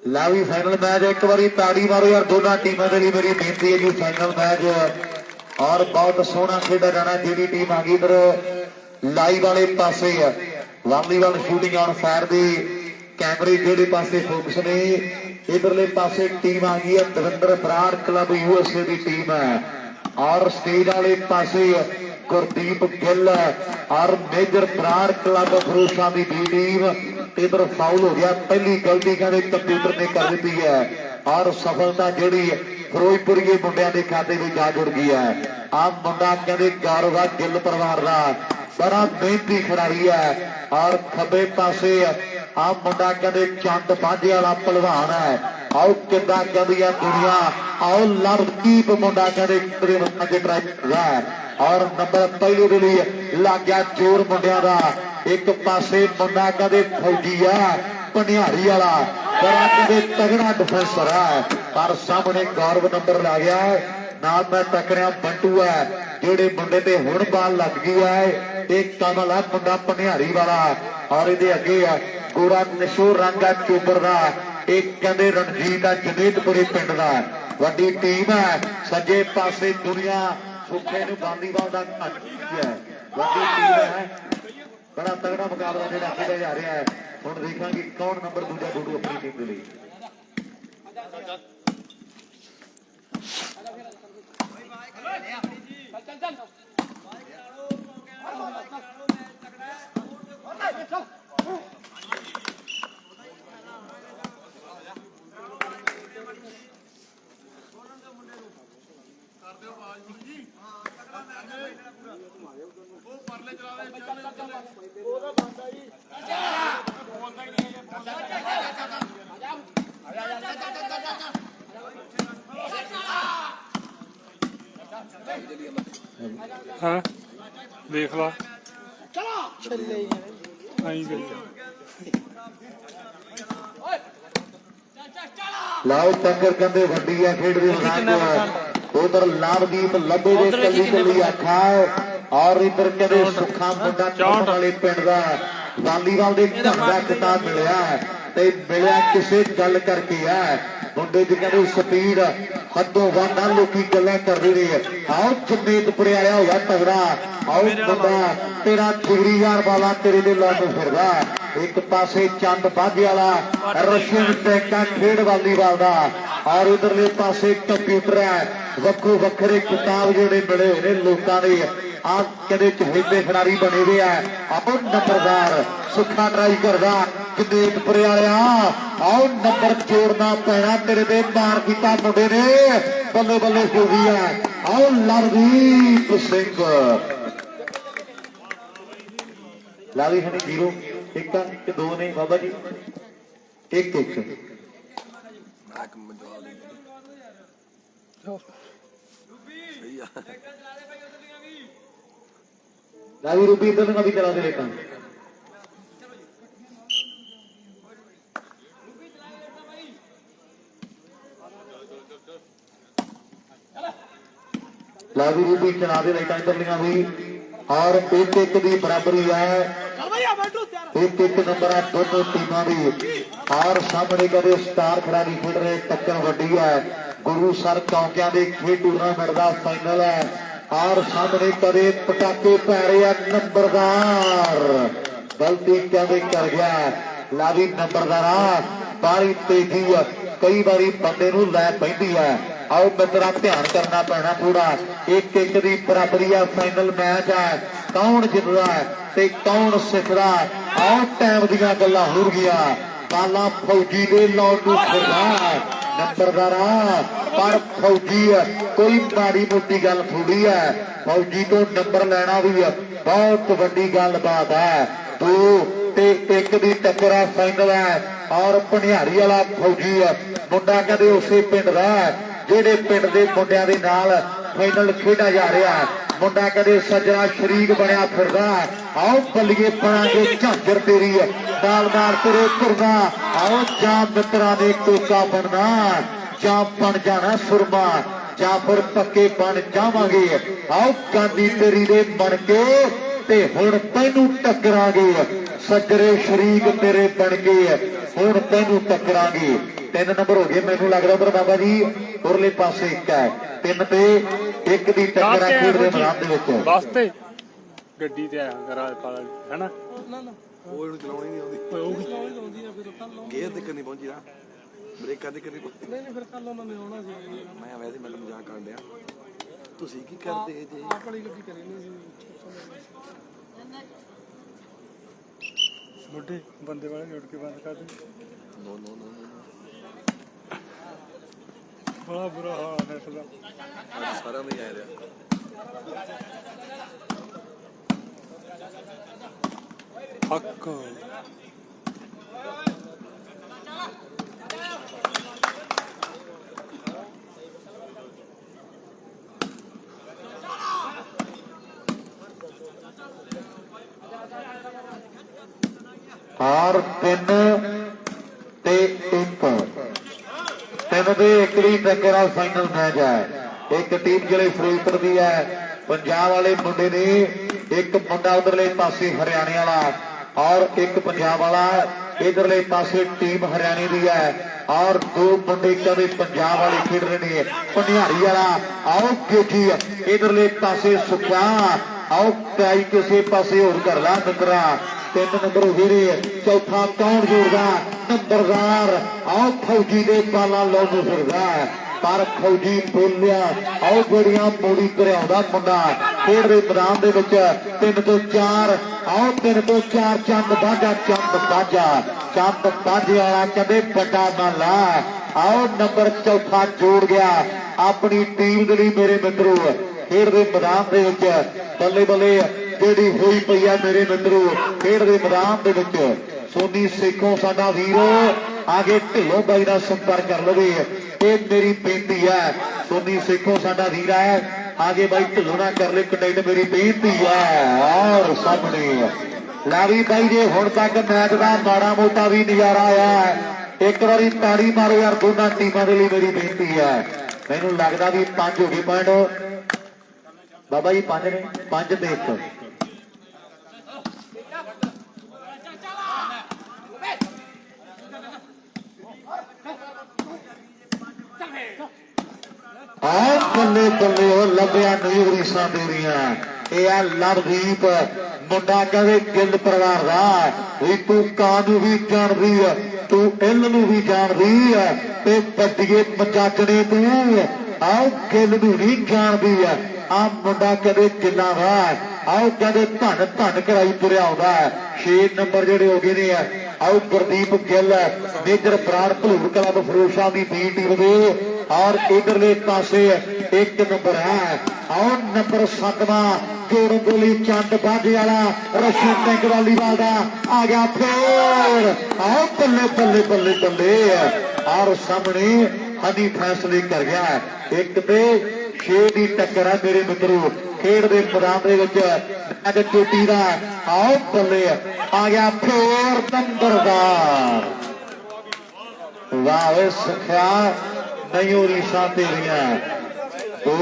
ला भी final match एक बार ताड़ी मारो यार दोनों टीमों के लिए मेरी बेनती है जी फाइनल मैच और बहुत सोहना खेडा जाना जी टीम आ गई इधर लाइव वाले पासे वालीबॉल शूटिंग ऑन फायर की कैमरे जेडे पासे फोकस ने इधरले पासे टीम आ गई है दविंदर बराड़ क्लब यूएसए की टीम है और स्टेज वाले पासे गुरदीप गिल और मेजर बराड़ क्लब फरूसा की बी टीम इधर फाउल हो गया पहली गलती कहते कंप्यूटर ने कर दी है और सफलता जी फिरोजपुरी मुंडिया के खाते में जा जुड़ गई है आप मुंडा कहते गौरव गिल परिवार का बड़ा मेहनती खिलाड़ी है और खब्बे पासे आप मुंडा कहते चंद बांझे वाला पहलवान है आओ कि कहती है दुनिया आओ लवदीप मुंडा कहते ट्राई है और नंबर पहले के लिए लग गया जोर मुंडिया का एक पासे मुंडा कहते फौजी है पनिहारी वाला बड़ा कहते तगड़ा डिफेंसर है पर सामने गौरव नंबर ला गया है नाल मैं टकरिया बंटू है जेडे मुंडे ते हुण बाल लग गई है एक कमल है मुंडा पनिहारी वाला और इहदे अगे है गोरा नशो रंग है चोबर का एक कहते रणजीत है जनेतपुरी पिंड का वड्डी टीम है सज्जे पासे दुनिया सुखे नूं वालीबॉल का है वड्डी टीम है बड़ा तगड़ा मुकाबला जो खेलिया जा रहा है हुण देखांगे कौन नंबर दूजा डूडू अपनी टीम के लिए हाँ देख ला लाओ टक्कर कहते वड्डी है खेड उधर लाभदीप लबे दे कली कली आखा और इधर कहते सुखा मुंडा चौंट वाले पिंड का वालीबॉल के घर का खिताब मिलिया ते मिलिया किसे गल करके है मुंडे च कहते स्पीड हदों वध लोग गल्लां कर रहे हैं आओ जनेतपुरे आया हुआ तगड़ा आओ मुंडा तेरा जिगरी यार वाला तेरे दे लागू फिरदा एक पासे चंद बाझे वाला रशियन टैका खेड वालीबॉल का और इधरले पासे कंप्यूटर है वक्रो वखरे किताब जोड़े मिले हुए ने लोगों ने आप कहते चहेते खिलाड़ी बने हुए है आओ नंबरदार सुखा ट्राई करदा जनेतपुरे वालिया आओ नंबर जोड़ना पैना तेरे ते मार किया मुंडे ने बल्ले बल्ले हो गई है आओ लवदीप सिंह लावी है जीरो एक कि दो ने बाबा जी एक लावी रूपी इधर का भी चला दे लेता लावी रूपी चला दे लेता इधर लिया भी और एक एक की बराबरी है एक एक नंबर है दोनों टीमों की और सामने कदे स्टार खिलाड़ी खेल रहे टक्कर वड्डी है गुरु सर चौकिया के खेल टूर्नामेंट का फाइनल है और सामने कदे पटाके पै रहे हैं नंबरदार गलती कहते कर गया लावी नंबरदार बारी तेजी कई बारी बंदे नूं लै पैंदी है आओ मित्रा ध्यान करना पैना थोड़ा एक एक की बराबरी है फाइनल मैच है कौन जितदा है ते कौन सिखदा आओ टाइम दियां गल्लां हो गया बाला फौजी दे लौट नूं फिरदा नंबरदारा पर फौजी कोई माड़ी मोटी गल थोड़ी है फौजी तो नंबर लेना भी बहुत वड्डी गल बात है दो ते एक दी टक्कर है फाइनल है और पनिहारी वाला फौजी मुंडा कहते उसे पिंड का जेडे पिंड के मुंडिया के नाल फाइनल खेडा जा रहा है मुंडा कहते सजना शरीक बनया फिरदा आओ बल्लिए बनांगे झांजर तेरी नाल नाल तेरे तुरना आओ जा मित्रा ने कोका बनना जा बन जाना सुरमा जा फिर पक्के बन जावांगे आओ गांधी तेरी दे बन के ते हुण तैनू टकरांगे सजरे शरीक तेरे बन गए हुण तैनू टकरांगे 3 नंबर हो गए मैनू लग रहा उधर बाबा जी उरले पासे 1 है 3 ते 1 की टक्कर है खेड दे मैदान दे विच बस ते ਗੱਡੀ ਤੇ ਆਇਆ ਰਾਜਪਾਲ ਹੈਨਾ ਉਹ ਇਹਨੂੰ ਚਲਾਉਣੀ ਨਹੀਂ ਆਉਂਦੀ ਚਲਾਉਣੀ ਆਉਂਦੀ ਆ ਫਿਰ ਕੱਲ ਗੇਅਰ ਤੇ ਕਰਨੀ ਪਹੁੰਚੀ ਨਾ ਬ੍ਰੇਕਾਂ ਤੇ ਕਰਨੀ ਪਹੁੰਚੀ ਨਹੀਂ ਫਿਰ ਕੱਲ ਉਹਨਾਂ ਨੇ ਆਉਣਾ ਸੀ ਮੈਂ ਵੈਸੇ ਮੈਂ ਮਜ਼ਾਕ ਕਰਨ ਡਿਆ ਤੁਸੀਂ ਕੀ ਕਰਦੇ ਜੇ ਆਪ ਵਾਲੀ ਗੱਡੀ ਕਰੀ ਨਹੀਂ ਸੀ ਬੁੱਢੇ ਬੰਦੇ ਵਾਲੇ ਜੁੜ ਕੇ ਬੰਦ ਕਰ ਦੇ ਨੋ ਨੋ ਨੋ ਬੜਾ ਬੁਰਾ ਹਾਲ ਹੈ ਨੈਟ ਦਾ ਸਾਰਾ ਨਹੀਂ ਆ ਰਿਹਾ ਹੱਕ और 3 ते 1 3 ते 1 की टक्कर आ फाइनल मैच है एक टीम जिले फिरोजपुर की है पंजाब वाले मुंडे ने एक मुंडा उधरले पासे हरियाणे वाला और एक पंजाब वाला इधरले पासे टीम हरियाणे की है और 2 मुंडे कभी पंजाब वाले खेड रहे हैं पनिहारी वाला आओ गेजी इधरले पासे सुखा आओ कई किसी पासे होर कर ला मित्रा 3 नंबर वीरे चौथा कौन जोड़दा नंबरदार आओ फौजी दे बाला लाउन फिरदा पर फौजी बोलिया आओ बड़ियां मोड़ी घरियाउंदा मुंडा खेड दे मैदान दे विच 3 तो 4 आओ 3 तो 4 चंद बाजा वाला कदे बड़ा ना ला आओ नंबर चौथा जोड़ गया अपनी टीम दे लई मेरे मित्रों खेड दे मैदान दे विच बल्ले बल्ले ਜਿਹੜੀ ਹੋਈ ਪਈ ਆ ਮੇਰੇ ਮਿੱਤਰੋ ਖੇਡ ਦੇ ਮੈਦਾਨ ਦੇ ਵਿੱਚ ਸੋਨੀ ਸੇਖੋਂ ਸਾਡਾ ਵੀਰ ਆਗੇ ਢਿੱਲੋਂ ਬਾਈ ਦਾ ਸੰਪਰਕ ਕਰ ਲਵੇ ਇਹ ਮੇਰੀ ਬੇਨਤੀ ਹੈ ਸੋਨੀ ਸੇਖੋਂ ਸਾਡਾ ਵੀਰ ਹੈ ਆਗੇ ਬਾਈ ਢਿੱਲੋਂ ਨਾਲ ਕਰ ਲੈ ਕੰਟੈਕਟ ਮੇਰੀ ਬੇਨਤੀ ਹੈ ਔਰ ਸਾਹਮਣੇ ਲਾਵੀ ਬਾਈ ਜੇ ਹੁਣ ਤੱਕ ਮੈਚ ਦਾ ਮਾੜਾ ਮੋਟਾ ਵੀ ਨਜ਼ਾਰਾ ਆਇਆ ਹੈ ਇੱਕ ਵਾਰੀ ਤਾੜੀ ਮਾਰੋ ਯਾਰ ਦੋਨਾਂ ਟੀਮਾਂ ਦੇ ਲਈ ਮੇਰੀ ਬੇਨਤੀ ਹੈ ਮੈਨੂੰ ਲੱਗਦਾ ਵੀ 5 ਹੋ ਗਏ ਪੁਆਇੰਟ ਬਾਬਾ ਜੀ 5 ਨੇ 5 ਤੇ 1 ਬੱਲੇ ਬੱਲੇ ਉਹ ਲੱਭਿਆ ਨਹੀਂ ਰੀਸਾਂ ਤੇਰੀਆਂ ਇਹ ਆ ਲਵਦੀਪ ਮੁੰਡਾ ਕਹਿੰਦੇ ਗਿੱਲ ਪਰਿਵਾਰ ਦਾ ਵੀ ਤੂੰ ਕਾਂ ਨੂੰ ਵੀ ਜਾਣਦੀ ਆ ਤੂੰ ਇੱਲ ਨੂੰ ਵੀ ਜਾਣਦੀ ਆ ਤੇ ਵੱਡੀਏ ਮਚਾਚਣੇ ਤੂੰ ਆਓ ਗਿੱਲ ਨੂੰ ਨਹੀਂ ਜਾਣਦੀ ਆ ਆ ਮੁੰਡਾ ਕਦੇ ਕਿੰਨਾ ਵਾ ਆਓ ਕਹਿੰਦੇ ਧੰਨ ਕਰਾਈ ਤੁਰਿਆ ਆਉਂਦਾ 6 ਨੰਬਰ ਜਿਹੜੇ ਹੋ ਗਏ ਨੇ ਆਓ ਗੁਰਦੀਪ ਗਿੱਲ ਮੇਜਰ ਬਰਾੜ ਭਲੂਰ ਕਲੱਬ ਫਿਰੋਜ਼ਸ਼ਾਹ ਦੀ ਬੀ ਟੀਮ ਦੇ और इधरले पासे 1 नंबर है और नंबर 7वां जोड़ गोली चंद बाजे वाला रशीद टैंक वालीवाल का आ गया फिर आओ बल्ले बल्ले बल्ले बल्ले और सामने हनी फैसले कर गया एक पे 6 की टक्कर है मेरे मित्रों खेड दे मैदान दे विच मैच चोटी दा आओ बल्ले आ गया फिर नंबरदार वाह सखिया नहीं रीसा तेरिया 2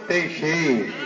ते 6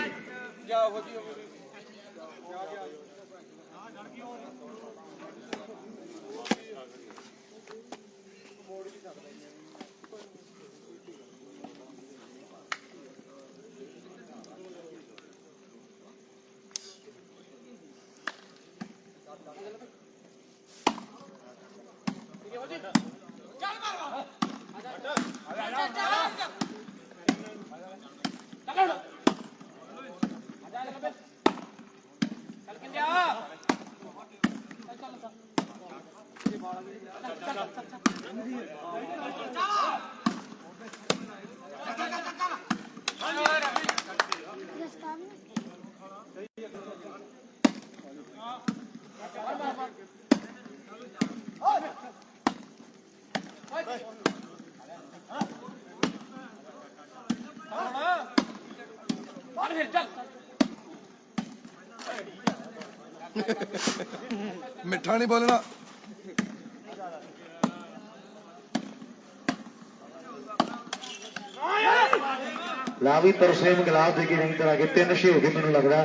ਮਿੱਠਾ ਨਹੀਂ ਬੋਲਣਾ ला भी तरसेम गिलास दे के नहीं तरह के 3-6 हो गए मैनू लगता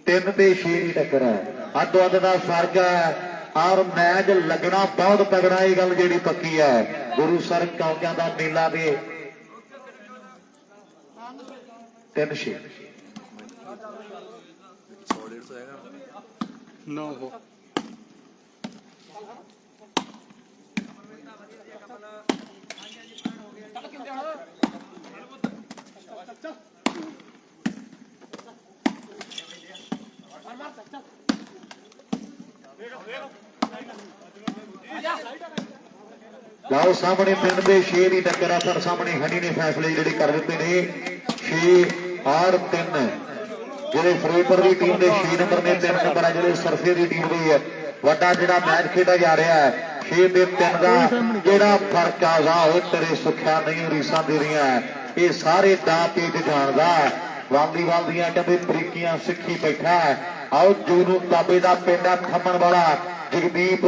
3 ते 6 की टक्कर है अद्धो अद्ध का फर्क है ਔਰ ਮੈਚ ਲੱਗਣਾ ਬਹੁਤ ਤਗੜਾ, ਇਹ ਗੱਲ ਜਿਹੜੀ ਪੱਕੀ ਹੈ। ਗੁਰੂ ਸਰ ਕੌਂਕਿਆਂ ਦਾ ਮੇਲਾ ਦੇ 3-6 ਨੋ ਹੋ ਲਓ ਸਾਹਮਣੇ ਪਿੰਡ ਦੇ 6 ਦੀ ਟੱਕਰ ਆ, ਪਰ ਸਾਹਮਣੇ ਹਣੀ ਨੇ ਫੈਸਲੇ ਜਿਹੜੇ ਕਰ ਦਿੱਤੇ ਨੇ 6 ਔਰ 3। ਜਿਹੜੇ ਫਿਰੋਜ਼ਪੁਰ ਦੀ ਟੀਮ ਦੇ 6 ਨੰਬਰ ਨੇ, 3 ਨੰਬਰ ਆ ਜਿਹੜੇ ਸਰਫੇ ਦੀ ਟੀਮ ਦੀ ਹੈ। ਵੱਡਾ ਜਿਹੜਾ ਮੈਚ ਖੇਡਿਆ ਜਾ ਰਿਹਾ ਹੈ 6 ਤੇ 3 ਦਾ ਜਿਹੜਾ ਫਰਕ ਆ ਉਹ ਤੇਰੇ ਸੁੱਖਿਆ ਨਹੀਂ ਰੀਸਾਂ ਦੇ ਰਹੀਆਂ। ਇਹ ਸਾਰੇ ਦਾ ਤੇਜ ਜਾਣਦਾ ਵਾਲੀਬਾਲ ਦੀਆਂ ਕਹਿੰਦੇ ਤਰੀਕੀਆਂ ਸਿੱਖੀ ਬੈਠਾ। ਆਓ ਜੂ ਨੂੰ ਤਾਬੇ ਦਾ ਪਿੰਡ ਆ, ਖੰਮਣ ਵਾਲਾ ਜਗਦੀਪ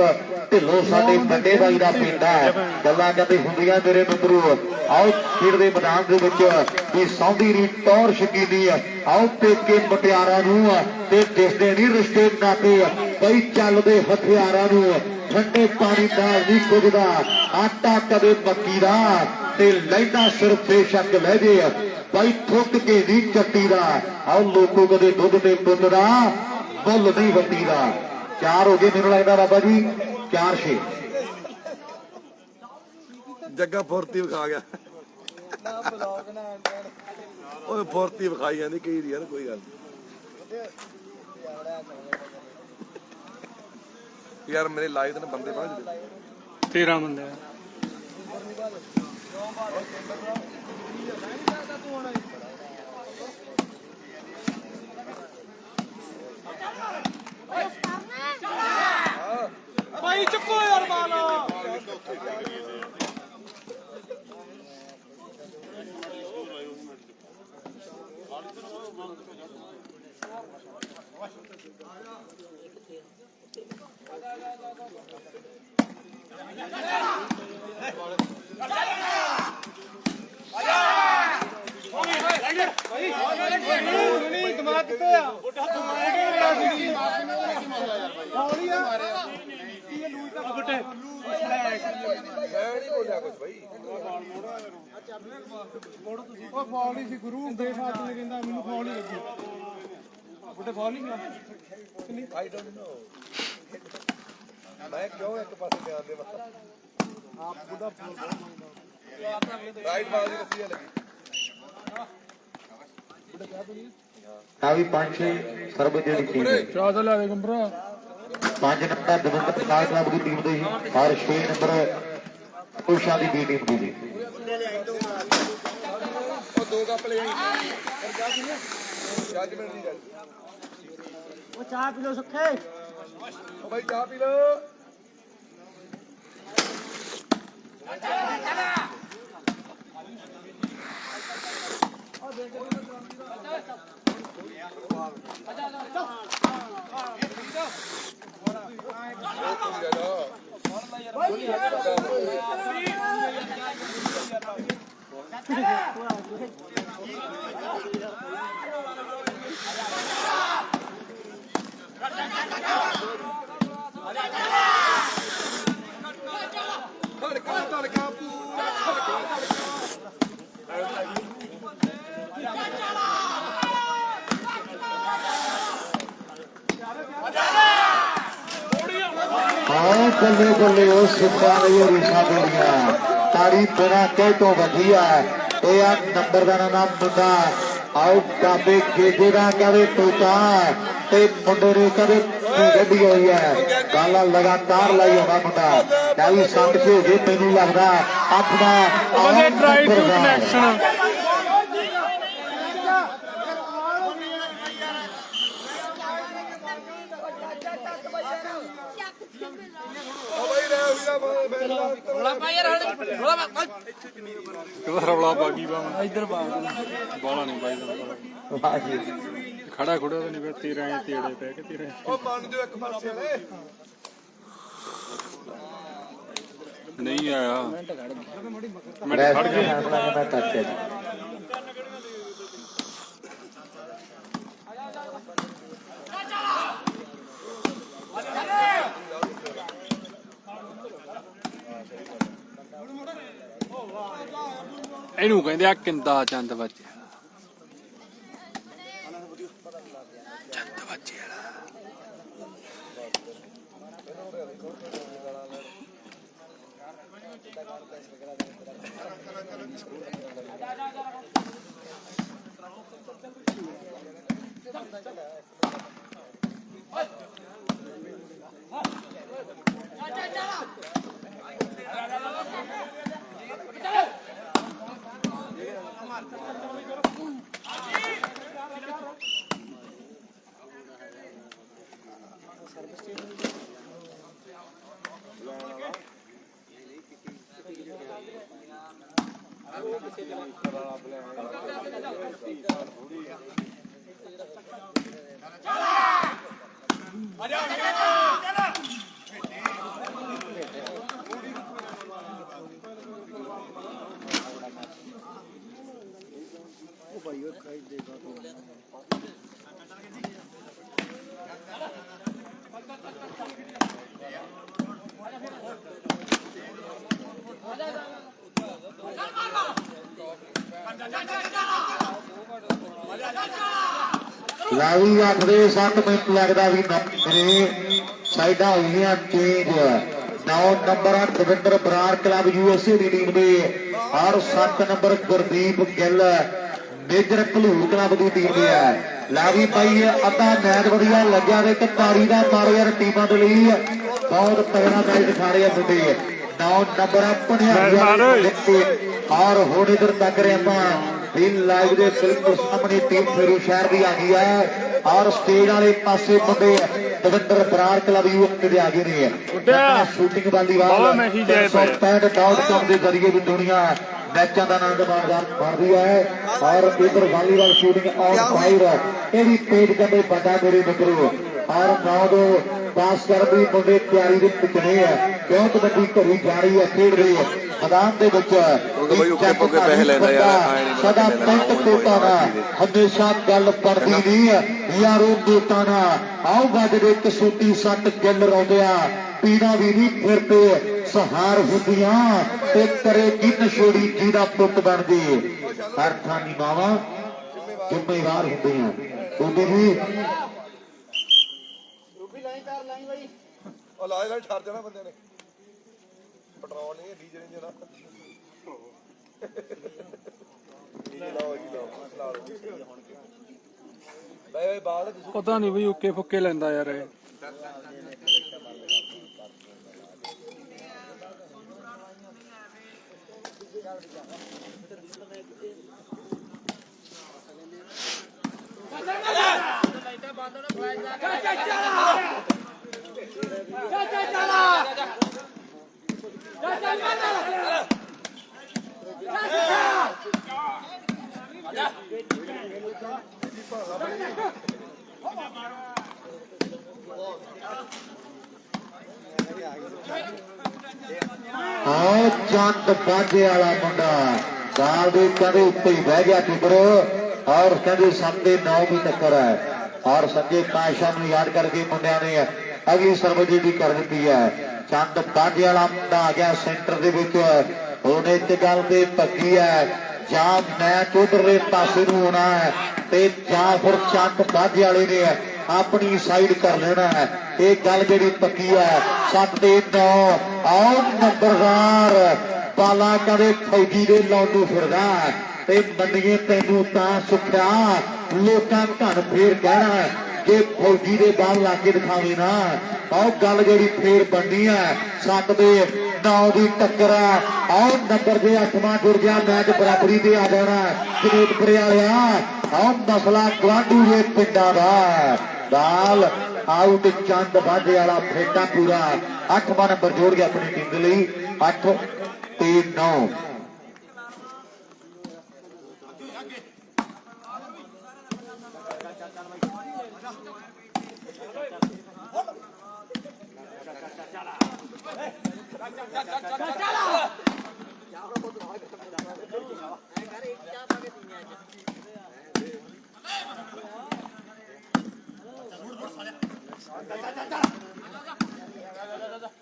ਢਿੱਲੋਂ ਸਾਡੇ ਵੱਡੇ ਭਾਈ ਦਾ ਪਿੰਡ ਹੈ। ਗੱਲਾਂ ਕਹਿੰਦੇ ਹੁੰਦੀਆਂ ਮੇਰੇ ਮਿੱਤਰੋ। ਆਓ ਖੇਡ ਦੇ ਮੈਦਾਨ ਦੇ ਵਿੱਚ ਇਹ ਸੌਂਦੀ ਰੀ ਟੌਰ ਸ਼ਕੀਨੀ ਆਓ ਪੇਕੇ ਮਟਿਆਰਾਂ ਨੂੰ ਤੇ ਦਿਸਦੇ ਨਹੀਂ ਰਿਸ਼ਤੇ ਨਾਤੇ ਕਈ ਚੱਲਦੇ ਹਥਿਆਰਾਂ ਨੂੰ ਠੰਡੇ ਪਾਣੀ ਨਾਲ ਨਹੀਂ ਕੁੱਝਦਾ ਆਟਾ ਕਦੇ ਮੱਕੀ ਦਾ ਤੇ ਲੈਂਦਾ ਸਿਰਫ ਬੇਸ਼ੱਕ ਲੈ ਜੇ ਭਾਈ ਠੁੱਕ ਕੇ ਨਹੀਂ ਚੱਟੀ ਦਾ। ਆਓ ਲੋਕੋ ਕਦੇ ਦੁੱਧ ਤੇ ਦੁੱਧ ਦਾ ਮੁੱਲ ਨਹੀਂ ਵੱਟੀ ਦਾ। 4 ਹੋ ਗਏ ਮੈਨੂੰ ਲੱਗਦਾ ਬਾਬਾ ਜੀ 4-6 ਜੱਗਾ ਫੁਰਤੀ ਵਿਖਾ ਗਿਆ ਓਏ ਫੁਰਤੀ ਵਿਖਾਈ ਜਾਂਦੀ ਕਈ ਯਾਰ ਕੋਈ ਗੱਲ ਯਾਰ ਮੇਰੇ ਲਾਈਵ ਤੇ ਬੰਦੇ ਬਾਹਰ 13 ਬੰਦੇ ਆ। ਭਾਈ ਚੱਕੋ ਯਾਰ ਬਾਲਾ ਦਿਮਾਗ ਕਿੱਥੇ ਆ ਉਹ ਫੌਲ ਹੀ ਸੀ ਗੁਰੂ ਦੇ ਸਾਥ ਨੇ ਕਹਿੰਦਾ ਮੈਨੂੰ ਫੌਲ ਹੀ ਲੱਗੀ ਬੁੱਢੇ ਫੌਲ ਹੀ ਨਹੀਂ ਆਈ ਡੋਨਟ ਨੋ ਮੈਂ ਕਿਉਂ ਇੱਕ ਪਾਸੇ ਧਿਆਨ ਦੇ ਬਸ ਆਪ ਬੁੱਢਾ ਫੌਲ ਰਾਈਟ ਬਾਲ ਦੀ ਰੱਸੀ ਲੱਗੀ ਆ ਵੀ 5-6 ਸਰਬ ਜਿਹੜੀ ਟੀਮ ਹੈ। ਚਾਹ ਤਾਂ ਲੈ ਦੇ ਕੰਬਰਾ 5 ਨੰਬਰ ਦਵਿੰਦਰ ਪ੍ਰਸਾਦ ਕਲੱਬ ਦੀ ਟੀਮ ਦੇ ਸੀ ਔਰ 6 ਨੰਬਰ ਉਸ਼ਾ ਦੀ ਬੀ ਟੀਮ ਦੀ। ਉਹ 2 ਕੱਪ ਲੈ ਆਈ ਜੱਜਮੈਂਟ ਦੀ ਗੱਲ ਉਹ ਚਾਹ ਪੀ ਲੋ ਸੁੱਖੇ ਉਹ ਭਾਈ ਚਾਹ ਪੀ ਲੋ ਆਓ ਬੱਲੇ ਬੱਲੇ ਉਹ ਸਿੱਖਾਂ ਦੀਆਂ ਰੀਸਾਂ ਦੇਣੀਆਂ ਤਾੜੀ ਬਿਨਾਂ ਕਹਿ ਤੋਂ ਵਧੀਆ। ਇਹ ਆ ਨੰਬਰਦਾਰਾਂ ਦਾ ਮੁੰਡਾ ਆਓ ਬਾਬੇ ਖੇਜੇ ਦਾ ਕਦੇ ਤੋਤਾ ਤੇ ਮੁੰਡੇ ਨੇ ਕਦੇ ਗੱਡੀ ਹੋਈ ਹੈ ਗਾਲਾਂ ਲਗਾਤਾਰ ਲਾਈ ਹੋਣਾ ਮੁੰਡਾ ਕਾਹੀ ਸੰਤ ਕੇ ਹੋ ਗਏ ਮੈਨੂੰ ਲੱਗਦਾ ਆਪਣਾ ਉਹਦੇ ਟਰਾਈ ਟੂ ਕਨੈਕਸ਼ਨ ਰੌਲਾ ਬਾਗੀ ਬਾਵਾ ਇੱਧਰ ਬਾਲਾ ਨਹੀਂ ਬਾਈ ਵਾਹ ਜੀ ਖੜਾ ਖੁੜਾ ਤਾਂ ਨਹੀਂ ਪਿਆ 13 ਤੇੜੇ ਪੈ ਕੇ 13 ਉਹ ਮੰਨ ਦਿਓ ਇੱਕ ਪਾਸੇ ਵਾਲੇ ਨਹੀਂ ਆਇਆ ਮੈਂ ਖੜ ਗਿਆ ਮੈਂ ਕੱਟ ਜੀ ਇਹਨੂੰ ਕਹਿੰਦੇ ਆ ਕਿੰਦਾ ਚੰਦ ਬੱਚੇ ਲਾਈ ਆਖਦੇ 7 ਮਿੰਟ ਲੱਗਦਾ ਵੀ ਮੇਰੇ ਸਾਈਡਾਂ ਹੋਈਆਂ change 9 number Davinder Brar club USA ਦੀ ਟੀਮ ਦੇ ਔਰ 7 number Gurdeep Gill major Bhalur club ਦੀ ਟੀਮ ਦੇ ਹੈ। ਲਾਵੀ ਭਾਈ ਅੱਧਾ ਮੈਚ ਵਧੀਆ ਲੱਗਿਆ ਤੇ ਇੱਕ ਤਾੜੀ ਦਾ ਮਾਰੋ ਯਾਰ ਟੀਮਾਂ ਦੇ ਲਈ ਬਹੁਤ ਤਗੜਾ ਮੈਚ ਦਿਖਾ ਰਹੇ ਆ ਮੁੰਡੇ 9 ਨੰਬਰ ਆਪਣੇ ਔਰ ਹੁਣ ਇਧਰ ਤੱਕ ਰਹੇ ਆਪਾਂ ਵੀ ਲਾਈਵ ਦੇ ਬਿਲਕੁਲ ਸਾਹਮਣੇ ਟੀਮ ਫੇਰੂ ਸ਼ਹਿਰ ਦੀ ਆ ਗਈ ਹੈ ਔਰ ਸਟੇਜ ਵਾਲੇ ਪਾਸੇ ਮੁੰਡੇ ਦਵਿੰਦਰ ਬਰਾੜ ਕਲੱਬ ਯੂਐਸਏ ਦੇ ਆ ਗਏ ਨੇ ਸ਼ੂਟਿੰਗ ਵਾਲੀਬਾਲ 365.com ਦੇ ਜ਼ਰੀਏ ਵੀ ਦੁਨੀਆ ਮੈਚਾਂ ਦਾ ਆਨੰਦ ਮਾਣਦੀ ਹੈ ਔਰ ਇਧਰ ਵਾਲੀਬਾਲ ਸ਼ੂਟਿੰਗ ਔਨ ਫਾਇਰ ਇਹ ਵੀ ਤੇਜ਼ ਕਰਦੇ ਵੱਡਾ ਮੇਰੇ ਮਿੱਤਰੋ ਔਰ ਨੌ ਪਾਸ ਕਰਨ ਦੀ ਮੁੰਡੇ ਤਿਆਰੀ ਦੇ ਵਿੱਚ ਨੇ ਕਿਉਂ ਕਬੱਡੀ ਘਰੀ ਜਾ ਰਹੀ ਹੈ ਖੇਡ ਰਹੀ ਹੈ ਮੈਦਾਨ ਦੇ ਵਿੱਚ ਸਦਾ ਪਿੰਡ ਕੋਟਾ ਦਾ ਹਮੇਸ਼ਾ ਗੱਲ ਪੜਦੀ ਨਹੀਂ ਯਾਰੋ ਕੋਟਾ ਨਾ ਆਓ ਵੱਜਦੇ ਕਸੂਤੀ ਸੱਟ ਗਿੱਲ ਰੌਂਦਿਆ ਪੀੜਾ ਵੀ ਨਹੀਂ ਫਿਰਦੇ ਸਹਾਰ ਹੁੰਦੀਆਂ ਤੇ ਕਰੇ ਕੀ ਨਸ਼ੋੜੀ ਜਿਹਦਾ ਪੁੱਤ ਬਣਦੀ ਹਰ ਥਾਂ ਨਿਭਾਵਾਂ ਜ਼ਿੰਮੇਵਾਰ ਹੁੰਦੀਆਂ ਉਹਦੇ ਵੀ ਉਹ ਲਾਏ ਠਰ ਜਾਣਾ ਬੰਦੇ ਨੇ ਪੈਟਰੋਲ ਨਹੀਂ ਡੀਜ਼ਲ ਨਹੀਂ ਜਣਾ ਲਾਓ ਜੀ ਲਾਓ ਬਈ ਬਾਲ ਪਤਾ ਨਹੀਂ ਬਈ ਉੱਕੇ ਫੁੱਕੇ ਲੈਂਦਾ ਯਾਰ ਇਹ ਆਹ ਚੰਦ ਬਾਜੇ ਵਾਲਾ ਮੁੰਡਾ ਗਾਲ ਦੇ ਕਦੇ ਉੱਤੇ ਹੀ ਬਹਿ ਗਿਆ ਟਿਕਰੋ ਔਰ ਕਹਿੰਦੇ ਸੰਦੇ 9 ਵੀ ਟੱਕਰ ਹੈ ਔਰ ਸੰਜੇ ਪਾਸ਼ਾ ਨੂੰ ਯਾਦ ਕਰਕੇ ਮੁੰਡਿਆਂ ਨੇ ਅਗਲੀ ਸਰਵਜੀ ਵੀ ਕਰ ਦਿੱਤੀ ਹੈ ਚੰਦ ਬਾਜੇ ਵਾਲਾ ਮੁੰਡਾ ਆ ਗਿਆ ਸੈਂਟਰ ਦੇ ਵਿੱਚ ਹੁਣ ਇੱਕ ਗੱਲ ਤੇ ਪੱਕੀ ਹੈ ਜਾਂ ਮੈਚ ਉਧਰਲੇ ਪਾਸੇ ਨੂੰ ਹੋਣਾ ਹੈ ਤੇ ਜਾਂ ਫਿਰ ਚੰਦ ਬਾਜੇ ਵਾਲੇ ਨੇ ਆਪਣੀ ਸਾਈਡ ਕਰ ਲੈਣਾ ਹੈ ਇਹ ਗੱਲ ਜਿਹੜੀ ਪੱਕੀ ਹੈ 7 ਤੇ 9 ਆਉ ਨੰਬਰਦਾਰ ਪਾਲਾ ਕਦੇ ਫੌਜੀ ਦੇ ਲਾਉਂਦੂ ਫਿਰਦਾ ਤੇ ਮੰਡੀਏ ਤੈਨੂੰ ਤਾਂ ਸੁਖਿਆ ਲੋਕਾਂ ਘਣ ਫੇਰ ਕਹਿਣਾ ਜੇ ਫੌਜੀ ਦੇ ਬਾਲ ਲਾ ਕੇ ਦਿਖਾਵੇ ਨਾ ਆਹ ਗੱਲ ਜਿਹੜੀ ਫੇਰ ਬਣਨੀ ਹੈ 7 ਦੇ 9 ਦੀ ਟੱਕਰ ਆਹ ਨੰਬਰ ਦੇ 8ਵਾਂ ਜੁੜ ਗਿਆ ਮੈਚ ਬਰਾਬਰੀ ਤੇ ਆ ਜਾਣਾ ਜਨੇਤਪੁਰੇ ਵਾਲਿਆ ਆਹ ਮਸਲਾ ਗਵਾਂਢੂ ਦੇ ਪਿੰਡਾਂ ਦਾ ਬਾਲ ਆਊਟ ਚੰਦ ਬਾਜੇ ਵਾਲਾ ਫੇਟਾ ਪੂਰਾ 8ਵਾਂ ਨੰਬਰ ਜੋੜ ਗਿਆ ਆਪਣੀ ਟੀਮ ਦੇ ਲਈ 8 ਤੇ 9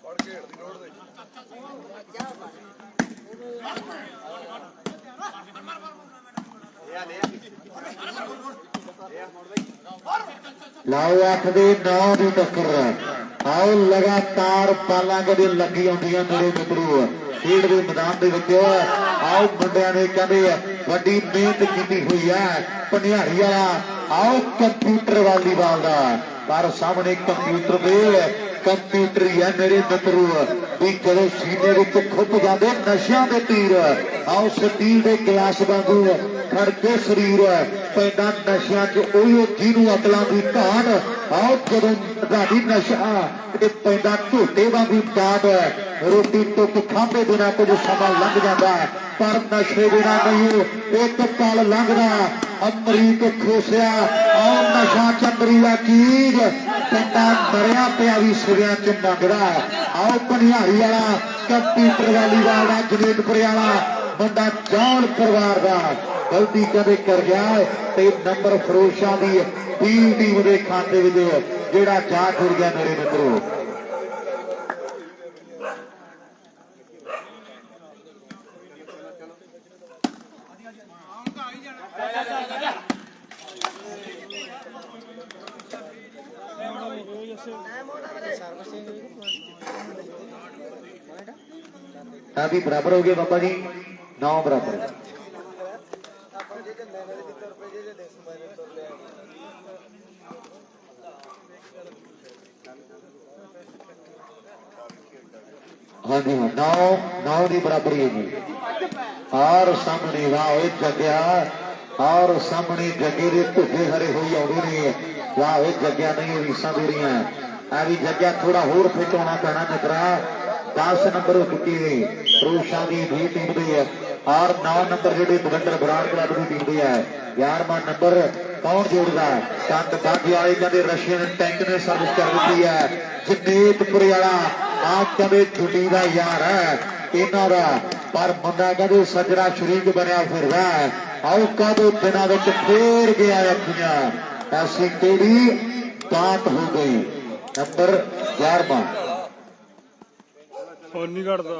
ਫੜ ਕੇ ਹੇਠ ਦੀ ਲੋੜ ਦੇ ਲਾਓ 8 ਦੇ 9 ਦੀ ਟੱਕਰ ਆਓ ਲਗਾਤਾਰ ਬਾਲਾਂ ਕਦੇ ਲੱਗੀ ਆਉਂਦੀਆਂ ਮੇਰੇ ਮਿੱਤਰੋ ਖੇਡ ਦੇ ਮੈਦਾਨ ਦੇ ਵਿੱਚ ਆਓ ਮੁੰਡਿਆਂ ਨੇ ਕਹਿੰਦੇ ਵੱਡੀ ਮਿਹਨਤ ਕੀਤੀ ਹੋਈ ਹੈ ਭਨਿਆਰੀ ਵਾਲਾ ਆਓ ਕੰਪਿਊਟਰ ਵਾਲੀਬਾਲ ਦਾ ਪਰ ਸਾਹਮਣੇ ਕੰਪਿਊਟਰ ਦੇ ਕੰਪਿਊਟਰ ਹੀ ਹੈ ਮੇਰੇ ਮਿੱਤਰੋ ਵੀ ਜਦੋਂ ਸੀਨੇ ਵਿੱਚ ਖੁੱਭ ਜਾਂਦੇ ਨਸ਼ਿਆਂ ਦੇ ਤੀਰ ਆਓ ਸਟੀਲ ਦੇ ਗਲਾਸ ਵਾਂਗੂ ਖੜ ਕੇ ਸਰੀਰ ਪੈਂਦਾ ਨਸ਼ਿਆਂ 'ਚ ਉਹੀ ਜਿਹਨੂੰ ਅਕਲਾਂ ਦੀ ਘਾਟ ਆਓ ਜਦੋਂ ਤੁਹਾਡੀ ਨਸ਼ਾ ਤੇ ਪੈਂਦਾ ਝੋਟੇ ਵਾਂਗੂ ਡਾਟ ਰੋਟੀ ਟੁੱਕ ਖਾਂਦੇ ਬਿਨਾਂ ਕੁਝ ਸਮਾਂ ਲੰਘ ਜਾਂਦਾ ਪਰ ਨਸ਼ੇ ਬਿਨਾਂ ਨਹੀਂ ਇੱਕ ਪਲ ਲੰਘਦਾ ਅਮਰੀਕ ਖੋਸਿਆ ਆਓ ਨਸ਼ਾ ਚੰਦਰੀਆ ਚੀਜ਼ ਪੈਂਦਾ ਮਰਿਆ ਪਿਆ ਵੀ ਸਿਰਿਆਂ 'ਚ ਮੰਗਦਾ ਆਓ ਭਨਿਆਰੀ ਵਾਲਾ ਕੰਪਿਊਟਰ ਵਾਲੀਬਾਲ ਦਾ ਜਨੇਤਪੁਰ ਵਾਲਾ ਬੰਦਾ ਜੌਨ ਪਰਿਵਾਰ ਦਾ ਗਲਤੀ ਕਦੇ ਕਰ ਗਿਆ ਤੇ ਨੰਬਰ ਫਰੋਸ਼ਾਂ ਦੀ ਟੀਮ ਦੇ ਖਾਤੇ ਵਿੱਚ ਜਿਹੜਾ ਜਾ ਜੁੜ ਗਿਆ ਮੇਰੇ ਮਿੱਤਰੋ अभी बराबर हो गए बाबा जी 9 बराबर हाँ जी हाँ 9 की बराबरी है जी और सामने वाह जगया और सामने जगे के धुगे हरे हुई आते ने वाह जगया नहीं रीसा दूरियां अभी जगया थोड़ा होर फिट होना पैना मित्रा 10 नंबर हो चुकी है रोशा की भी टीम दी है और 9 नंबर जी बगंडर बराड़ क्लब की टीम दी है 11वां नंबर कौन जोड़ता चंद बागी वाले कहते रशियन टैंक ने सर्विस कर दी है जनेतपुर वाला आप कहते छुट्टी का यार है इन्हों का पर मुंडा कहते सजरा शरीक बनया फिर आओ कदों दिनों में फिर गया अखियां ऐसी केड़ी बात हो गई नंबर 11वां फोन नहीं करता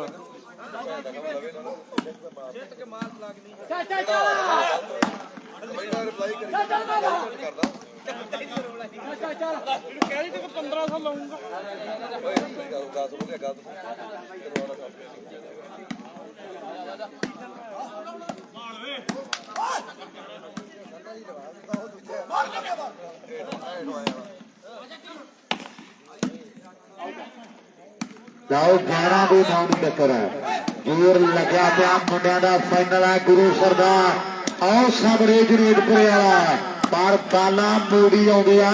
जाओ 11 ਦੇ 9 ਦੀ ਟੱਕਰ ਹੈ ਜੋਰ ਲੱਗਿਆ ਪਿਆ ਮੁੰਡਿਆਂ ਦਾ ਫਾਈਨਲ ਹੈ ਗੁਰੂ ਸਰਦਾਰ ਆਓ ਸਾਹਮਣੇ ਜਨੇਤਪੁਰ ਵਾਲਾ ਪਰ ਬਾਲਾ ਮੋੜੀ ਆਉਂਦੇ ਆ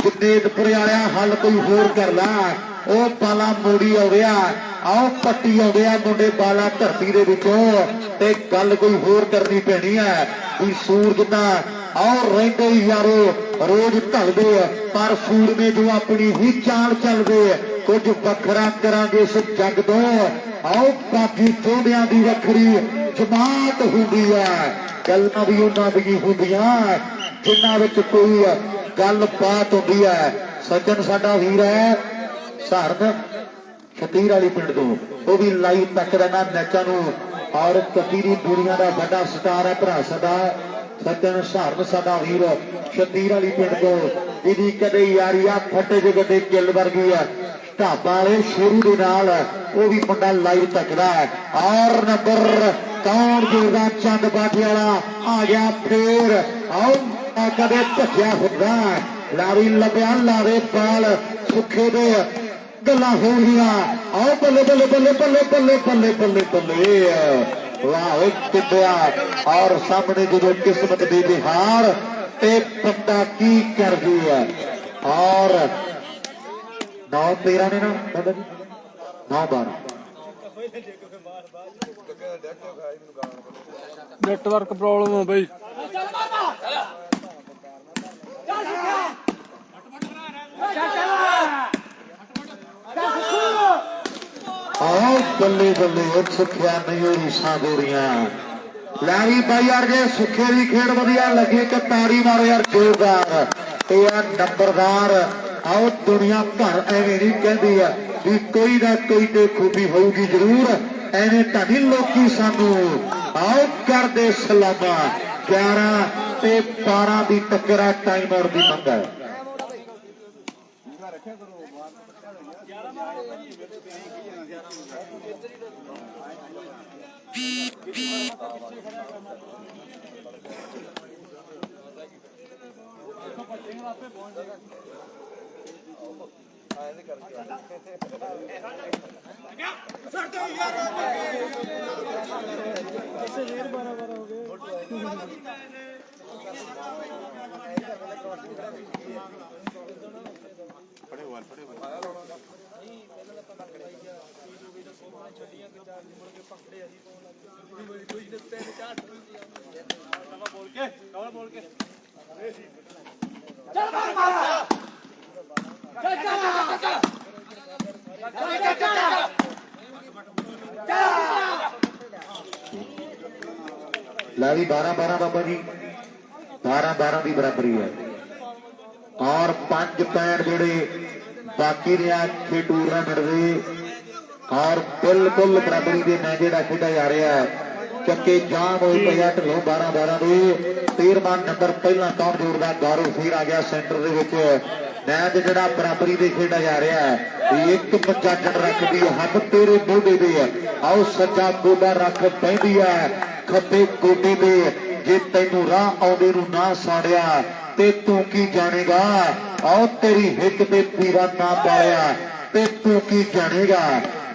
ਜਨੇਤਪੁਰ ਵਾਲਿਆ ਹੱਲ ਕੋਈ ਹੋਰ ਕਰ ਲੈ ਉਹ ਬਾਲਾ ਮੋੜੀ ਆਉਂਦੇ ਆ ਆਓ ਪੱਟੀ ਆਉਂਦੇ ਆ ਮੁੰਡੇ ਬਾਲਾ ਧਰਤੀ ਦੇ ਵਿੱਚੋਂ ਤੇ ਗੱਲ ਕੋਈ ਹੋਰ ਕਰਨੀ ਪੈਣੀ ਹੈ ਵੀ ਸੂਰਜ ਦਾ ਆਓ ਰਹਿੰਦੇ ਯਾਰੋ ਰੋਜ਼ ਢਲਦੇ ਪਰ ਸੂਰਮੇ ਜੋ ਆਪਣੀ ਹੀ ਚਾਲ ਚੱਲਦੇ ਕੁਝ ਵੱਖਰਾ ਕਰਾਂਗੇ ਇਸ ਜੱਗ ਤੋਂ ਆਓ ਬਾਕੀ ਚੋੜਿਆਂ ਦੀ ਵੱਖਰੀ ਜਮਾਤ ਹੁੰਦੀ ਹੈ ਗੱਲਾਂ ਵੀ ਉਹਨਾਂ ਦੀ ਹੁੰਦੀਆਂ ਜਿਨ੍ਹਾਂ ਵਿੱਚ ਕੋਈ ਗੱਲਬਾਤ ਹੁੰਦੀ ਹੈ ਸੱਜਣ ਸਾਡਾ ਵੀਰ ਹੈ ਸਹਾਰਨ ਖਤੀਰ ਵਾਲੀ ਪਿੰਡ ਤੋਂ ਉਹ ਵੀ ਲਾਈਵ ਤੱਕਦਾ ਨਾ ਮੈਚਾਂ ਨੂੰ ਔਰ ਕਤੀਰੀ ਦੁਨੀਆ ਦਾ ਵੱਡਾ ਸਟਾਰ ਹੈ ਭਰਾ ਸਾਡਾ ਸੱਜਣ ਸਹਾਰਨ ਸਾਡਾ ਵੀਰ ਖਤੀਰ ਵਾਲੀ ਪਿੰਡ ਤੋਂ ਇਹਦੀ ਕਦੇ ਯਾਰੀ ਆ ਫੱਟੇ ਦੇ ਗੱਡੇ ਕਿੱਲ ਵਰਗੀ ਆ ਢਾਬਾ ਵਾਲੇ ਸ਼ੁਰੂ ਦੇ ਨਾਲ ਉਹ ਵੀ ਮੁੰਡਾ ਲਾਈਵ ਤੱਕਦਾ ਔਰ ਨੰਬਰ ਕੌਣ ਜੋੜਦਾ ਚੰਦ ਬਾਜੀ ਵਾਲਾ ਆ ਗਿਆ ਫੇਰ ਆਓ ਕਦੇ ਭੱਜਿਆ ਹੁੰਦਾ ਲਾਰੀ ਲੱਭਿਆ ਲਾਰੇ ਪਾਲ ਸੁੱਖੇ ਦੇ ਗੱਲਾਂ ਹੋ ਗਈਆਂ ਆਓ ਬੱਲੇ ਬੱਲੇ ਬੱਲੇ ਬੱਲੇ ਬੱਲੇ ਬੱਲੇ ਬੱਲੇ ਬੱਲੇ ਵਾਹ ਕਿੱਦਿਆ ਔਰ ਸਾਹਮਣੇ ਜਦੋਂ ਕਿਸਮਤ ਦੀ ਬਿਹਾਰ ਤੇ ਬੰਦਾ ਕੀ ਕਰਦੀ ਹੈ ਔਰ 9-13 ਨੇ ਨਾ 9-12 नेटवर्क प्रॉब्लम है भाई आओ बल्ले बल्ले सुखिया नहीं रीसा गोरियां लैरी भाई यार जे सुखे की खेड वधिया लगी कि ताड़ी मारो यार जोरदार यार नंबरदार आओ दुनिया भर एवं नहीं कहती है भी कोई ना कोई तो खूबी होगी जरूर एवं तो नहीं लोग सानू आओ कर दे सलामा 11 ते 12 की टक्कर है टाइम आउट की मंग है ला भी 12-12 बाबा जी 12-12 की बराबरी है और 5 पैर जोड़े बाकी रहे टूरनामेंट के और बिल्कुल बराबरी के मैच जो खेडा जा रहा है चक्के जाम हो पे ढिलों 12-12 के 13वां नंबर पहला कौन जोड़ता गौरव फिर आ गया सेंटर के मैच जो बराबरी से खेडा जा रहा है एक बच्चा जड़ रखती हथ तेरे मोढे पे आओ सज्जा गोडा रख पैंदी है खब्बे गोडे पे जे तेनू राह आउंदे नू ना साड़िया ते तू की जानेगा आओ तेरी हिक ते दीवा ना पाया ते तू की जानेगा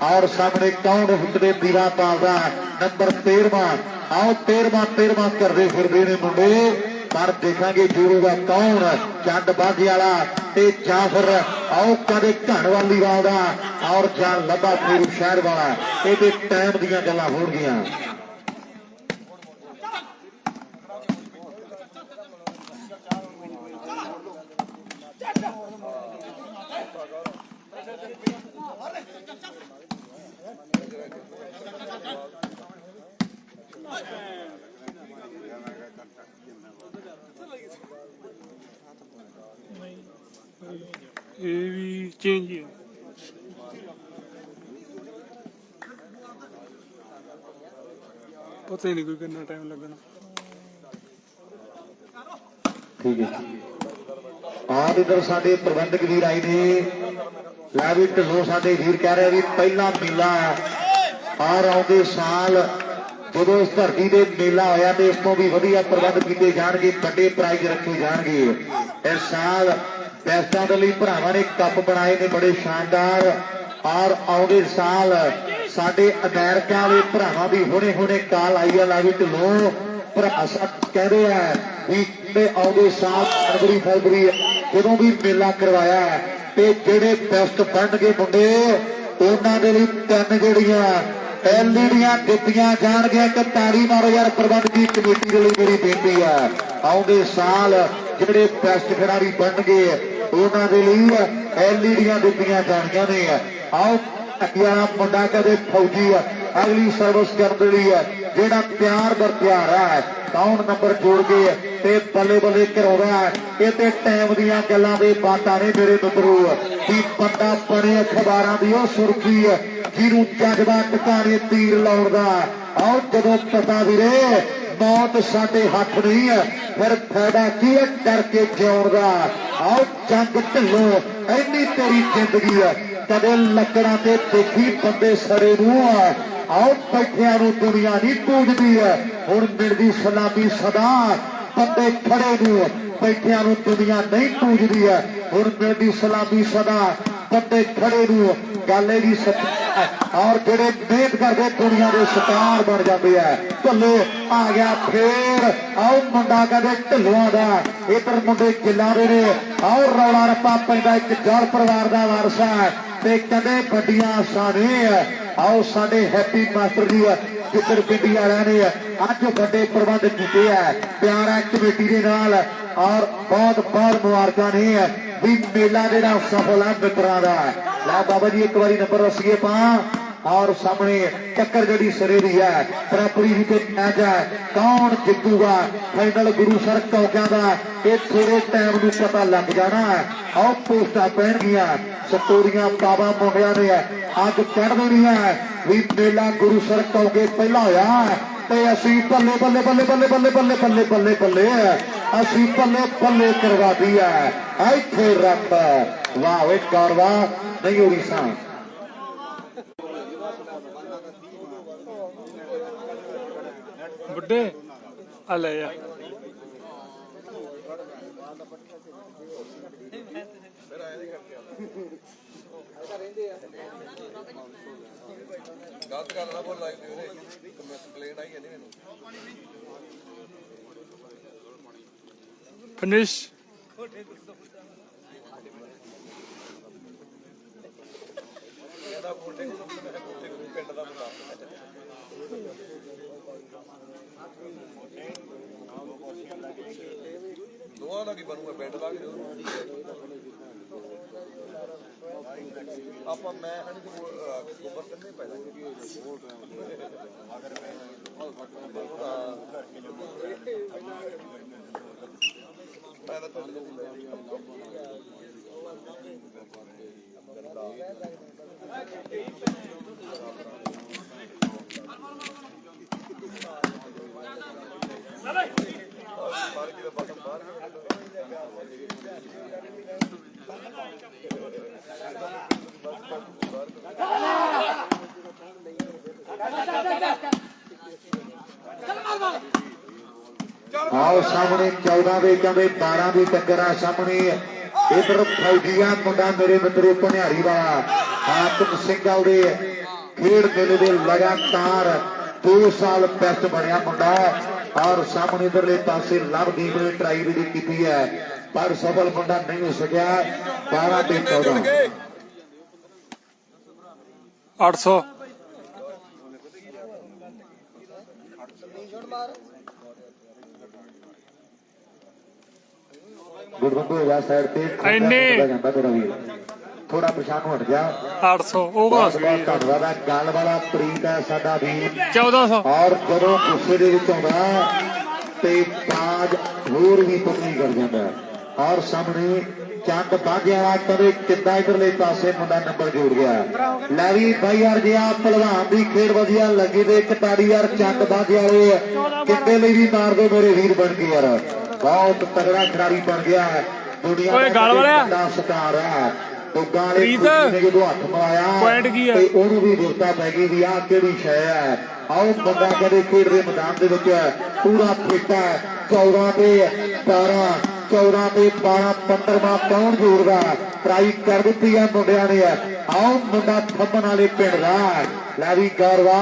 और सामने कौन हिक ते दीवा पालदा नंबर 13वां आओ 13वां करदे फिरदे ने मुंडे पर देखांगे जुड़ूगा कौन चंद बाजी वाला ते जां फिर आओ कदे घण वाली वाला और जां लबा फेरू शहर वाला ये टाइम दीयां गल्लां हो गईयां ਇਹ ਵੀ ਚੇਂਜ ਹੀ ਹੈ ਪਤਾ ਹੀ ਨਹੀਂ ਕੋਈ ਕਿੰਨਾ ਟਾਈਮ ਲੱਗਣਾ ठीक है आप इधर साडे प्रबंधक वीर आए ने लै भी ढिलों साडे वीर कह रहे भी पहला मेला और आउंदे साल जो इस धरती से मेला होया तो इस तो भी वधिया प्रबंध किए जाएंगे बड़े प्राइज रखे जाएंगे इस साल बेस्टां दे लई भरावां ने कप बनाए ने बड़े शानदार और आउंदे साल साडे अमेरिका वाले भरावां दी हुणे हुणे काल आई है लै भी ढिलों भरा कह रहे हैं भी आउंदे साल जनवरी फरवरी जो भी मेला करवाया ते जेडे बेस्ट बनणगे मुंडे उन्हां दे लई 3 ਜਿਹੜੀਆਂ एलईडीਆਂ ਦਿੱਤੀਆਂ ਜਾਣਗੀਆਂ ਕਿ ਤਾੜੀ ਮਾਰੋ ਯਾਰ ਪ੍ਰਬੰਧਕੀ ਕਮੇਟੀ ਦੇ ਲਈ ਮੇਰੀ ਬੇਨਤੀ ਹੈ ਆਉਂਦੇ ਸਾਲ ਜਿਹੜੇ ਬੈਸਟ ਖਿਡਾਰੀ ਬਣਨਗੇ ਉਹਨਾਂ ਦੇ ਲਈ एलईडीਆਂ ਦਿੱਤੀਆਂ ਜਾਣਗੀਆਂ ਨੇ ਆਓ ਅੱਗਿਆ ਮੁੰਡਾ ਕਦੇ ਫੌਜੀ ਅਗਲੀ ਸਰਵਿਸ ਕਰਨ ਦੇ ਲਈ ਜਿਹੜਾ ਪਿਆਰ ਬਰਤਿਆਰ ਹੈ ਕੌਣ ਨੰਬਰ ਜੋੜ ਕੇ ਤੇ ਬੱਲੇ ਬੱਲੇ ਕਰਾਉਂਦਾ ਇਹ ਤੇ ਟਾਈਮ ਦੀਆਂ ਗੱਲਾਂ ਦੇ ਬਾਤਾਂ ਨੇ ਮੇਰੇ ਮਿੱਤਰੋ ਵੀ ਬੰਦਾ ਬਣੇ ਅਖਬਾਰਾਂ ਦੀ ਉਹ ਸੁਰਖੀ ਜਿਹਨੂੰ ਜਜ਼ਬਾ ਟਿਕਾਣੇ ਤੀਰ ਲਾਉਣ ਦਾ ਆਓ ਜਦੋਂ ਪਤਾ ਵੀਰੇ मौत साडे हथ नहीं है फिर फायदा की है डर के जिउण दा आओ जंग ढिलों इन्नी तेरी जिंदगी है कदे लकड़ां ते देखी बंदे सड़े नूं आओ बैठियां नूं दुनिया नहीं पूजदी है हुण मिलदी सलामी सदा बंदे खड़े नूं बैठियां नूं दुनिया नहीं पूजदी है हुण मिलदी सलामी सदा बंदे खड़े नूं गल भी सच्ची और जेडे मेहनत करते दुनिया के स्टार बन जाते हैं ढिल्लो आ गया फिर आओ मुंडा कहते ढिल्लों का इधर मुंडे किला दे ने आओ रौला रप्पा पैंदा एक जल परिवार का वारस है ते कहते बड़ियां आसां ने आओ साडे हैप्पी मास्टर जी जिक्र पिंडी वाले ने अज बड़े प्रबंध किए है प्यारा कमेटी के नाल और बहुत बहुत मुबारकां ने भी मेला जेड़ा सफल है मित्रों का ला बाबा जी एक बारी नंबर रसीए पा और सामने टक्कर जड़ी सिरे दी है बराबरी भी मैच है कौन जितूगा फाइनल गुरुसर कौकिया का ये थोड़े टाइम में पता लग जाना है आओ पोस्टा पहन गया सतोरियां पावा मुंडिया ने अज चढ़ देनी है भी मेला गुरुसर कौके पहला होया ਤੇ ਅਸੀਂ ਬੱਲੇ ਬੱਲੇ ਬੱਲੇ ਬੱਲੇ ਬੱਲੇ ਬੱਲੇ ਬੱਲੇ ਬੱਲੇ ਬੱਲੇ ਅਸੀਂ ਬੱਲੇ ਬੱਲੇ ਕਰਵਾ ਦਿਆ ਇੱਥੇ ਰੱਖ ਵਾਹ ਵੇ ਕਾਰਵਾ ਨਹੀਂ ਉੜੀਸਾ ਬੁੱਢੇ ਆ ਲੈ ਆ ਗਲਤ ਗੱਲ ਨਾ ਬੋਲ ਲਾਈਵ ਤੇ ਵੀਰੇ ਕੰਪਲੇਂਟ ਆਈ ਜਾਂਦੀ ਮੈਨੂੰ ਫਿਨਿਸ਼ ਇਹਦਾ ਫੋਟੇ ਪਿੰਡ ਦਾ ਬਤਾ ਦੋਵਾਂ ਦਾ ਕੀ ਬਣੂਗਾ ਪਿੰਡ ਦਾ ਆਪਾਂ ਮੈਂ ਗੋਬਰ ਕੰਨੇ ਪੈਦਾ ਮੈਂ ਤਾਂ ਪਿੰਡ ਆਓ ਸਾਹਮਣੇ 14 ਦੇ ਕਹਿੰਦੇ 12 ਦੀ ਟੱਕਰ ਆ ਸਾਹਮਣੇ ਇਧਰ ਫੌਜੀਆ ਮੁੰਡਾ ਮੇਰੇ ਮਿੱਤਰੋ ਭਨਿਆਰੀ ਵਾਲਾ ਹਾਕਮ ਸਿੰਘ ਦੇ ਖੇਡ ਮੇਲੇ ਦੇ ਲਗਾਤਾਰ 2 ਸਾਲ ਬੈਸਟ ਬਣਿਆ ਮੁੰਡਾ ਔਰ ਸਾਹਮਣੇ ਇਧਰਲੇ ਪਾਸੇ ਲਵਦੀਪ ਨੇ ਟਰਾਈ ਵੀ ਕੀਤੀ ਹੈ ਪਰ ਸਫਲ ਮੁੰਡਾ ਨਹੀਂ ਹੋ ਸਕਿਆ 12 ਤੇ 14 800 ਗੁਰਬੰਦੂ ਹੋਇਆ ਸਾਈਡ ਤੇ ਜਾਂਦਾ ਤੇਰਾ ਵੀਰ ਥੋੜਾ ਪਛਾਣ ਹਟ ਜਾ 800 ਉਹ ਘਸ ਗਈ ਧੰਨਵਾਦ ਆ ਗੱਲ ਵਾਲਾ ਪ੍ਰੀਤ ਹੈ ਸਾਡਾ ਵੀਰ 1400 ਔਰ ਜਦੋਂ ਗੁੱਸੇ ਦੇ ਵਿੱਚ ਆਉਂਦਾ ਤੇ ਬਾਜ ਹੋਰ ਵੀ ਪਤਨੀ ਕਰ ਜਾਂਦਾ ਔਰ ਸਾਹਮਣੇ ਚੰਦ ਬਾਝਿਆ ਵਾਲਾ ਕਦੇ ਕਿੱਦਾਂ ਇਧਰਲੇ ਪਾਸੇ ਮੁੰਡਾ ਨੰਬਰ ਜੋੜ ਗਿਆ ਲੈ ਵੀ ਬਾਈ ਯਾਰ ਜੇ ਆ ਭਲਵਾਨ ਦੀ ਖੇਡ ਵਧੀਆ ਲੱਗੀ ਤੇ ਇੱਕ ਤਾੜੀ ਯਾਰ ਚੰਦ ਬਾਝਿਆ ਵਾਲੇ ਕਿੱਡੇ ਲਈ ਵੀ ਮਾਰ ਦੋ ਮੇਰੇ ਵੀਰ ਬਣ ਕੇ ਯਾਰ ਬਹੁਤ ਤਗੜਾ ਖਿਡਾਰੀ ਬਣ ਗਿਆ ਦੁਨੀਆ ਓਏ ਗਲ ਵਾਲਿਆ ਦਾ ਸਟਾਰ ਹੈ ਦੁੱਗਾ ਵਾਲੇ ਪ੍ਰੀਤ ਨੇ ਜਦੋਂ ਹੱਥ ਮਾਰਿਆ ਪੁਆਇੰਟ ਕੀ ਹੈ ਤੇ ਉਹਨੂੰ ਵੀ ਗੁਰਤਾ ਪੈ ਗਈ ਵੀ ਆਹ ਕਿਹੜੀ ਸ਼ੈ ਹੈ ਆਓ ਬੰਦਾ ਕਦੇ ਖੇਡ ਦੇ ਮੈਦਾਨ ਦੇ ਵਿੱਚ ਪੂਰਾ ਫਿੱਟ ਹੈ 14 ਤੇ 12 14 ਤੇ 12 15ਵਾਂ ਕੌਣ ਜੋੜਦਾ ਟਰਾਈ ਕਰ ਦਿੱਤੀ ਹੈ ਮੁੰਡਿਆਂ ਨੇ ਆਓ ਮੁੰਡਾ ਥੰਬਣ ਵਾਲੇ ਪਿੰਡ ਦਾ ਲੈ ਵੀ ਗੌਰਵਾ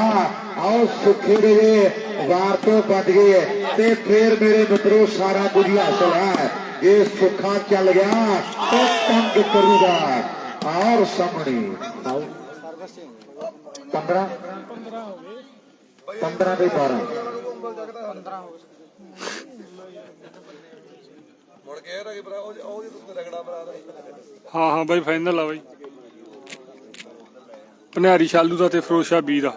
ਆਓ ਸੁੱਖੇ ਦੇ ਵਾਰ ਤੋਂ ਬਚ ਗਏ ਤੇ ਫੇਰ ਮੇਰੇ ਮਿੱਤਰੋ ਸਾਰਾ ਕੁਝ ਹਾਸਲ ਹੈ ਇਹ ਸੁੱਖਾ ਚੱਲ ਗਿਆ ਤੇ ਤੰਗ ਕਰੂਗਾ ਔਰ ਸਾਹਮਣੇ 15 ਤੇ 12 ਮੁੜ ਕੇ ਇਹ ਭਰਾ ਉਹ ਜੀ ਰਗੜਾ ਭਰਾ ਦਾ ਹਾਂ ਹਾਂ ਬਾਈ ਫਾਈਨਲ ਆ ਬਾਈ ਭਨਿਆਰੀ ਸ਼ਾਲੂ ਦਾ ਤੇ ਫਰੋਸ਼ਾ ਬੀ ਦਾ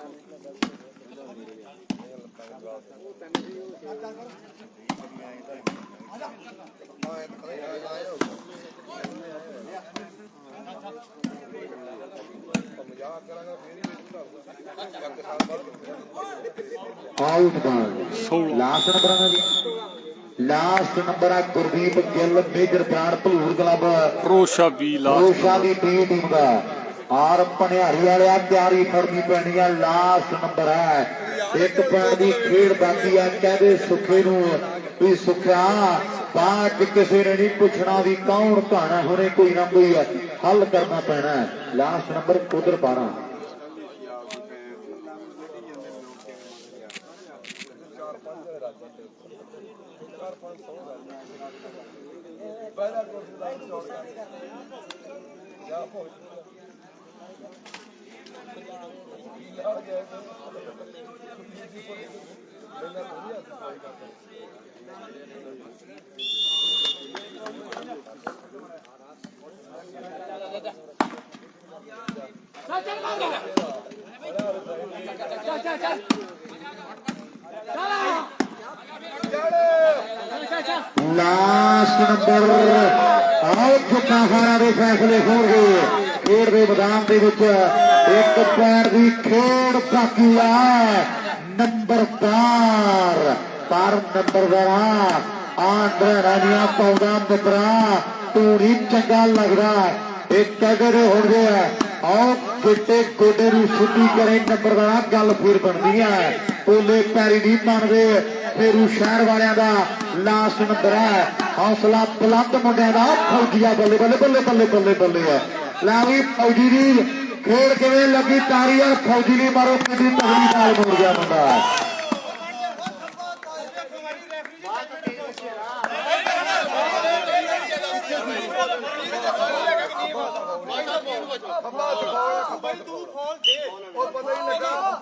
ਆਊਟ ਬਾਲ 16 ਲਾਸਟ ਨੰਬਰ ਆ ਜੀ ਲਾਸਟ ਨੰਬਰ ਆ ਗੁਰਦੀਪ ਗਿੱਲ ਮੇਜਰ ਬਰਾੜ ਭਲੂਰ ਕਲੱਬ ਫਰੋਸ਼ਾ ਬੀ ਲਾ ਰੋਸ਼ਾ ਦੀ ਟੀਮ ਦਾ ਔਰ ਭਨਿਆਰੀ ਵਾਲਿਆ ਤਿਆਰੀ ਫੜਨੀ ਪੈਣੀ ਆ ਲਾਸਟ ਨੰਬਰ ਹੈ ਇੱਕ ਪੈਣ ਦੀ ਖੇਡ ਬਾਕੀ ਆ ਕਹਿੰਦੇ ਸੁੱਖੇ ਨੂੰ ਵੀ ਸੁੱਖਿਆ ਬਾਅਦ ਕਿਸੇ ਨੇ ਨਹੀਂ ਪੁੱਛਣਾ ਵੀ ਕੌਣ ਭਾਣਾ ਹੁਣੇ ਕੋਈ ਨਾ ਕੋਈ ਹੱਲ ਕਰਨਾ ਪੈਣਾ ਲਾਸਟ ਨੰਬਰ ਉਧਰ 12 ਲਾਸਟ ਨੰਬਰ ਆਓ ਚੁੱਕਾ ਹਾਰਾ ਦੇ ਫੈਸਲੇ ਹੋਣਗੇ ਖੇਡ ਦੇ ਮੈਦਾਨ ਦੇ ਵਿੱਚ ਇੱਕ ਪੈਰ ਦੀ ਖੇਡ ਬਾਕੀ ਹੈ ਨੰਬਰਦਾਰ ਪਰ ਨੰਬਰਦਾਰਾ ਆਂਡਰ ਰਾਨੀਆਂ ਪਾਉਂਦਾ ਮਿੱਤਰਾ ਤੂੰ ਨਹੀਂ ਚੰਗਾ ਲੱਗਦਾ ਇਹ ਕਹਿੰਦੇ ਹੁੰਦੇ ਆ ਆਓ ਗਿੱਟੇ ਗੋਡੇ ਨੂੰ ਸੁੱਤੀ ਕਰੇ ਨੰਬਰਦਾਰਾ ਗੱਲ ਫਿਰ ਬਣਦੀ ਹੈ ਪੋਲੇ ਪੈਰੀ ਨਹੀਂ ਮੰਨਦੇ ਫੇਰੂ ਸ਼ਹਿਰ ਵਾਲਿਆਂ ਦਾ ਲਾਸਟ ਨੰਬਰ ਹੈ ਹੌਸਲਾ ਬੁਲੰਦ ਮੁੰਡਿਆਂ ਦਾ ਫੌਜੀਆ ਬੱਲੇ ਬੱਲੇ ਬੱਲੇ ਬੱਲੇ ਬੱਲੇ ਬੱਲੇ ਹੈ ਲੈ ਵੀ ਫੌਜੀ ਦੀ ਖੇਡ ਕਿਵੇਂ ਲੱਗੀ ਤਾਰੀ ਯਾਰ ਫੌਜੀ ਦੀ ਮਾਰੋ ਕਿੰਨੀ ਤਗੜੀ ਨਾਲ ਮੁੜ ਗਿਆ ਮੁੰਡਾ ਬਾਈ ਤੂੰ ਫੋਨ ਦੇ ਉਹ ਪਤਾ ਹੀ ਲੱਗਾ